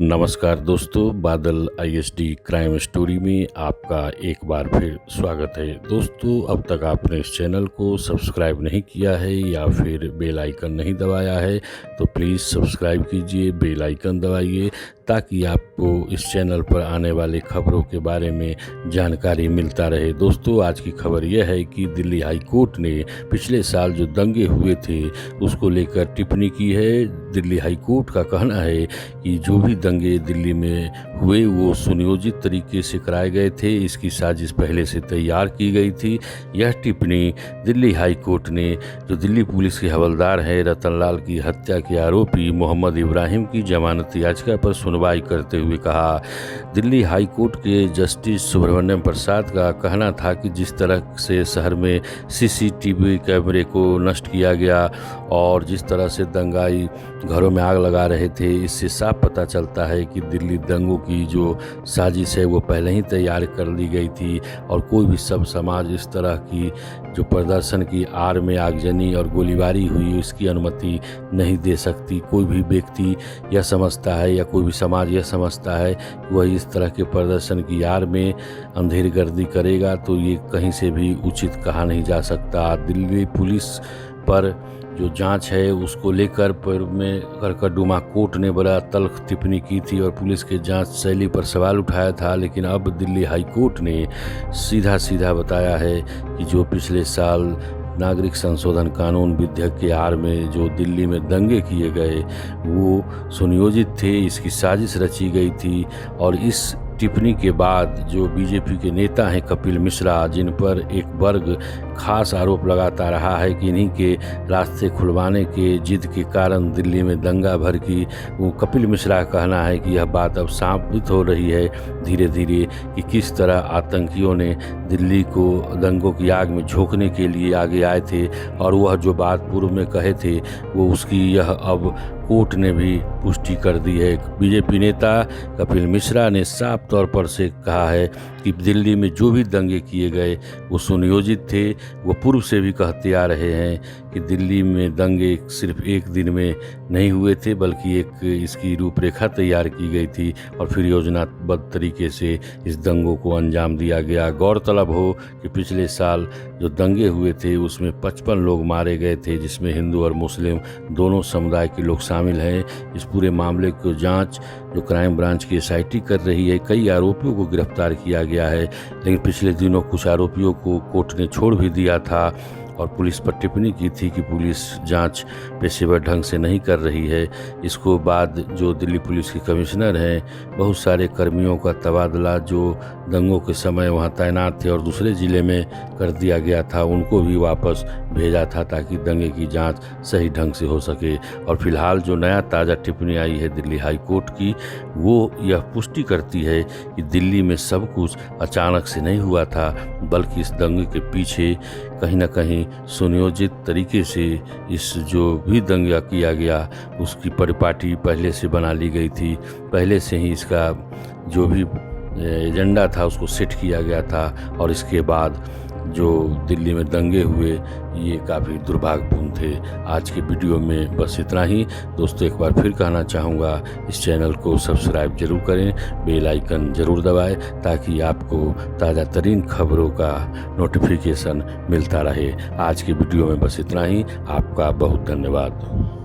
नमस्कार दोस्तों, बादल आईएसडी क्राइम स्टोरी में आपका एक बार फिर स्वागत है। दोस्तों, अब तक आपने इस चैनल को सब्सक्राइब नहीं किया है या फिर बेल आइकन नहीं दबाया है तो प्लीज़ सब्सक्राइब कीजिए, बेल आइकन दबाइए ताकि आपको इस चैनल पर आने वाले खबरों के बारे में जानकारी मिलता रहे। दोस्तों, आज की खबर यह है कि दिल्ली हाई कोर्ट ने पिछले साल जो दंगे हुए थे उसको लेकर टिप्पणी की है। दिल्ली हाई कोर्ट का कहना है कि जो भी दंगे दिल्ली में हुए वो सुनियोजित तरीके से कराए गए थे, इसकी साजिश पहले से तैयार की गई थी। यह टिप्पणी दिल्ली हाई कोर्ट ने जो दिल्ली पुलिस के हवलदार हैं रतनलाल की हत्या के आरोपी मोहम्मद इब्राहिम की जमानत याचिका पर सुनवाई करते हुए कहा। दिल्ली हाई कोर्ट के जस्टिस सुब्रमण्यम प्रसाद का कहना था कि जिस तरह से शहर में सीसीटीवी कैमरे को नष्ट किया गया और जिस तरह से दंगाई घरों में आग लगा रहे थे, इससे साफ पता चलता है कि दिल्ली दंगों की जो साजिश है वो पहले ही तैयार कर ली गई थी और कोई भी सब समाज इस तरह की जो प्रदर्शन की आड़ में आगजनी और गोलीबारी हुई इसकी अनुमति नहीं दे सकती। कोई भी व्यक्ति यह समझता है या कोई भी समाज यह समझता है कि वह इस तरह के प्रदर्शन की आड़ में अंधेरगर्दी करेगा तो ये कहीं से भी उचित कहा नहीं जा सकता। दिल्ली पुलिस पर जो जांच है उसको लेकर पूर्व में करकटडुमा कोर्ट ने बड़ा तल्ख टिप्पणी की थी और पुलिस के जांच शैली पर सवाल उठाया था, लेकिन अब दिल्ली हाई कोर्ट ने सीधा सीधा बताया है कि जो पिछले साल नागरिक संशोधन कानून विधेयक के आड़ में जो दिल्ली में दंगे किए गए वो सुनियोजित थे, इसकी साजिश रची गई थी। और इस टिप्पणी के बाद जो बीजेपी के नेता हैं कपिल मिश्रा, जिन पर एक वर्ग खास आरोप लगाता रहा है कि इन्हीं के रास्ते खुलवाने के जिद के कारण दिल्ली में दंगा भड़की, वो कपिल मिश्रा का कहना है कि यह बात अब साबित हो रही है धीरे धीरे कि किस तरह आतंकियों ने दिल्ली को दंगों की आग में झोंकने के लिए आगे आए थे और वह जो बात पूर्व में कहे थे वो उसकी यह अब कोर्ट ने भी पुष्टि कर दी है। बीजेपी नेता कपिल मिश्रा ने साफ तौर पर से कहा है कि दिल्ली में जो भी दंगे किए गए वो सुनियोजित थे। वो पूर्व से भी कहते आ रहे हैं कि दिल्ली में दंगे सिर्फ एक दिन में नहीं हुए थे बल्कि एक इसकी रूपरेखा तैयार की गई थी और फिर योजनाबद्ध तरीके से इस दंगों को अंजाम दिया गया। गौरतलब हो कि पिछले साल जो दंगे हुए थे उसमें 55 लोग मारे गए थे, जिसमें हिंदू और मुस्लिम दोनों समुदाय के लोग शामिल हैं। इस पूरे मामले को जांच जो क्राइम ब्रांच की एसआईटी कर रही है, कई आरोपियों को गिरफ्तार किया गया है, लेकिन पिछले दिनों कुछ आरोपियों को कोर्ट ने छोड़ भी दिया था और पुलिस पर टिप्पणी की थी कि पुलिस जांच पेशेवर ढंग से नहीं कर रही है। इसको बाद जो दिल्ली पुलिस के कमिश्नर हैं, बहुत सारे कर्मियों का तबादला जो दंगों के समय वहां तैनात थे और दूसरे ज़िले में कर दिया गया था, उनको भी वापस भेजा था ताकि दंगे की जांच सही ढंग से हो सके। और फिलहाल जो नया ताज़ा टिप्पणी आई है दिल्ली हाई कोर्ट की, वो यह पुष्टि करती है कि दिल्ली में सब कुछ अचानक से नहीं हुआ था बल्कि इस दंगे के पीछे कहीं ना कहीं सुनियोजित तरीके से इस जो भी दंगा किया गया उसकी परिपाटी पहले से बना ली गई थी। पहले से ही इसका जो भी एजेंडा था उसको सेट किया गया था और इसके बाद जो दिल्ली में दंगे हुए ये काफ़ी दुर्भाग्यपूर्ण थे। आज के वीडियो में बस इतना ही। दोस्तों, एक बार फिर कहना चाहूँगा इस चैनल को सब्सक्राइब जरूर करें, बेल आइकन ज़रूर दबाएं ताकि आपको ताज़ा तरीन खबरों का नोटिफिकेशन मिलता रहे। आज के वीडियो में बस इतना ही। आपका बहुत धन्यवाद।